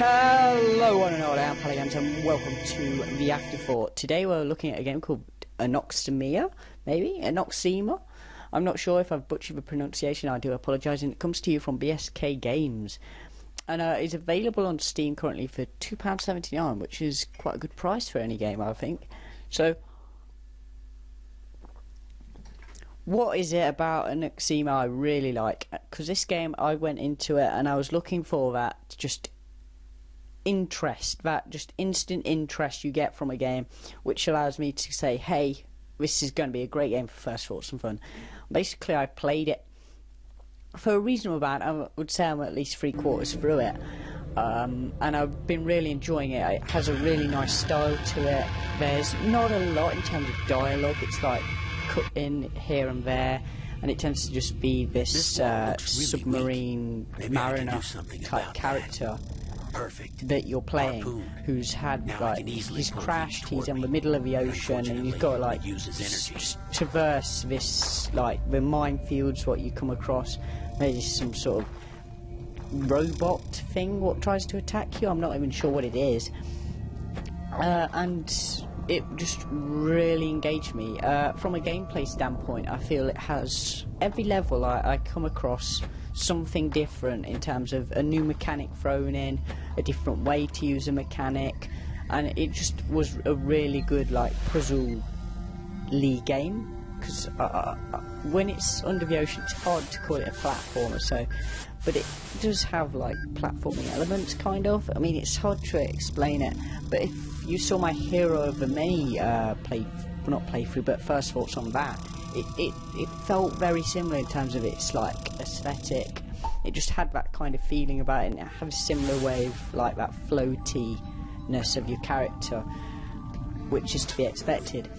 Hello one and all, I'm Paligans and welcome to the Afterthought. Today we're looking at a game called Anoxemia, maybe? Anoxemia? I'm not sure if I've butchered the pronunciation, I do apologise, and it comes to you from BSK Games. And it's available on Steam currently for £2.79, which is quite a good price for any game, I think. So, what is it about Anoxemia I really like? Because this game, I went into it and I was looking for that just interest, that just instant interest you get from a game, which allows me to say, hey, this is going to be a great game for First Thoughts and Fun. Basically, I played it for a reasonable amount. I would say I'm at least 3/4 through it, and I've been really enjoying it. It has a really nice style to it. There's not a lot in terms of dialogue. It's like cut in here and there, and it tends to just be this submarine mariner type character that you're playing, who's had like he's crashed, he's in the middle of the ocean, and you've got to like traverse this like the minefields what you come across. Maybe some sort of robot thing what tries to attack you. I'm not even sure what it is, and it just really engaged me. From a gameplay standpoint, I feel it has every level I come across something different in terms of a new mechanic thrown in, a different way to use a mechanic, and it just was a really good like puzzle-y game. Because when it's under the ocean, it's hard to call it a platformer. So, but it does have like platforming elements, kind of. I mean, it's hard to explain it. But if you saw my Hero of the Many not playthrough, but first thoughts on that, it felt very similar in terms of its like aesthetic. It just had that kind of feeling about it, and it had a similar way of like that floatiness of your character, which is to be expected.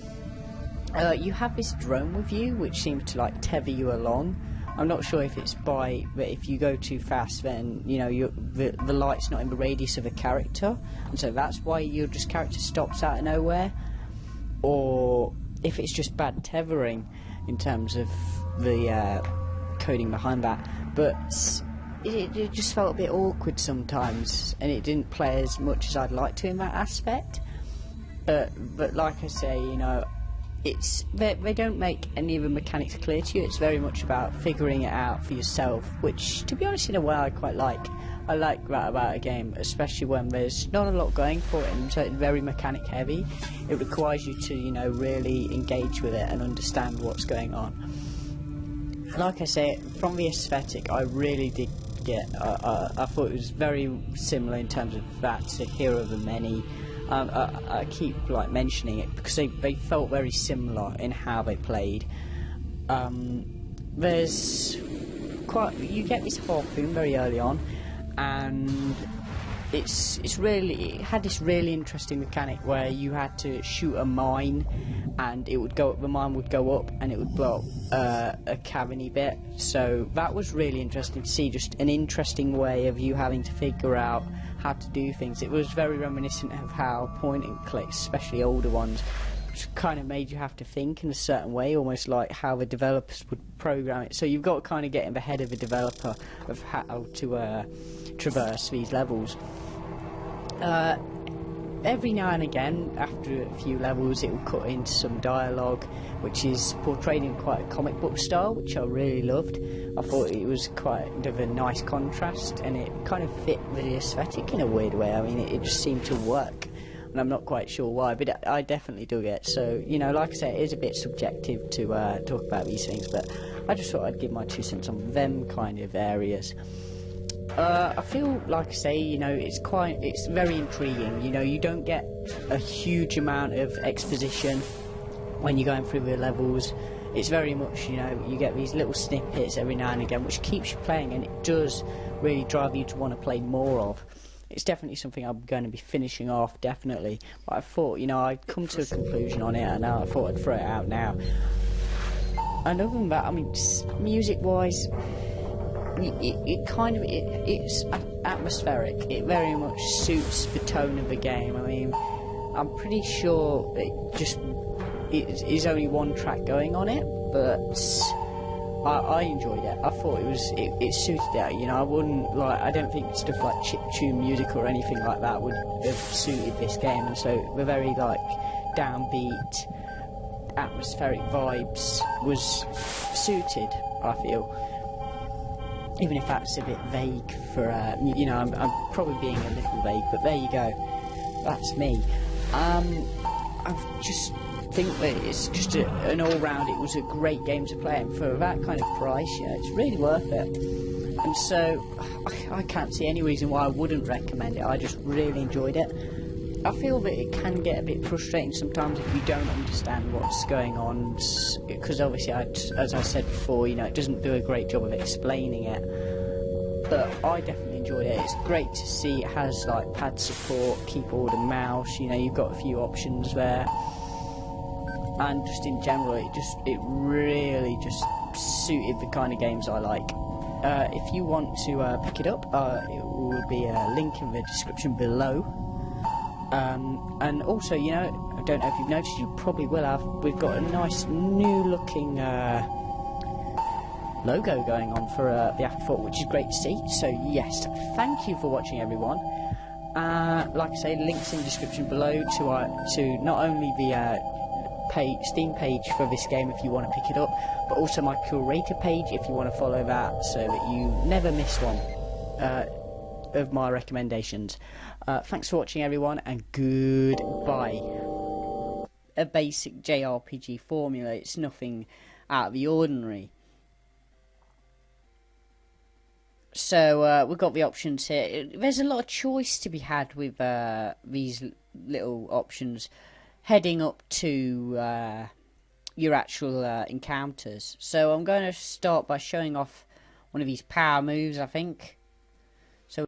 You have this drone with you, which seems to like tether you along. I'm not sure if it's but if you go too fast, then you know the light's not in the radius of a character, and so that's why your character stops out of nowhere, or if it's just bad tethering in terms of the coding behind that. But it just felt a bit awkward sometimes, and it didn't play as much as I'd like to in that aspect. But like I say, you know, they don't make any of the mechanics clear to you. It's very much about figuring it out for yourself, which, to be honest, in a way I quite like. I like that about a game, especially when there's not a lot going for it, and so it's very mechanic heavy. It requires you to, you know, really engage with it and understand what's going on. Like I say, from the aesthetic, I really did get. I thought it was very similar in terms of that to Hero of the Many. I keep like mentioning it because they felt very similar in how they played. There's you get this harpoon very early on, and it had this really interesting mechanic where you had to shoot a mine, and the mine would go up and it would blow up a cavity bit. So that was really interesting to see, just an interesting way of you having to figure out how to do things. It was very reminiscent of how point and clicks, especially older ones, which kind of made you have to think in a certain way, almost like how the developers would program it. So you've got to kind of get in the head of the developer of how to traverse these levels. Every now and again, after a few levels, it will cut into some dialogue, which is portrayed in quite a comic book style, which I really loved. I thought it was quite of a nice contrast, and it kind of fit the aesthetic in a weird way. I mean, it just seemed to work, and I'm not quite sure why, but I definitely dug it. So, you know, like I say, it is a bit subjective to talk about these things, but I just thought I'd give my 2 cents on them kind of areas. I feel, like I say, you know, it's very intriguing. You know, you don't get a huge amount of exposition when you're going through the levels. It's very much, you know, you get these little snippets every now and again, which keeps you playing, and it does really drive you to want to play more of. It's definitely something I'm going to be finishing off, definitely. But I thought, you know, I'd come to a conclusion on it, and I thought I'd throw it out now. And other than that, I mean, music-wise, it's atmospheric. It very much suits the tone of the game. I mean, I'm pretty sure it is only one track going on it, but I enjoyed it. I thought it suited it. You know, I wouldn't like. I don't think stuff like chiptune music or anything like that would have suited this game. And so the very like downbeat, atmospheric vibes was suited. I feel, even if that's a bit vague for you know, I'm probably being a little vague, but there you go. That's me. I just think that it's just an all-round. It was a great game to play, and for that kind of price, you know, it's really worth it. And so I can't see any reason why I wouldn't recommend it. I just really enjoyed it. I feel that it can get a bit frustrating sometimes if you don't understand what's going on, because obviously, as I said before, you know, it doesn't do a great job of explaining it. But I definitely enjoyed it. It's great to see it has like pad support, keyboard and mouse. You know, you've got a few options there, and just in general, it really just suited the kind of games I like. If you want to pick it up, it will be a link in the description below. And also, you know, I don't know if you've noticed, you probably will have, we've got a nice new looking logo going on for the Afterthought, which is great to see. So yes, thank you for watching, everyone. Like I say, links in the description below to not only the Steam page for this game if you want to pick it up, but also my curator page if you want to follow that, so that you never miss one of my recommendations. Thanks for watching, everyone, and goodbye. A basic JRPG formula, it's nothing out of the ordinary. So we've got the options here. There's a lot of choice to be had with these little options heading up to your actual encounters. So I'm going to start by showing off one of these power moves, I think.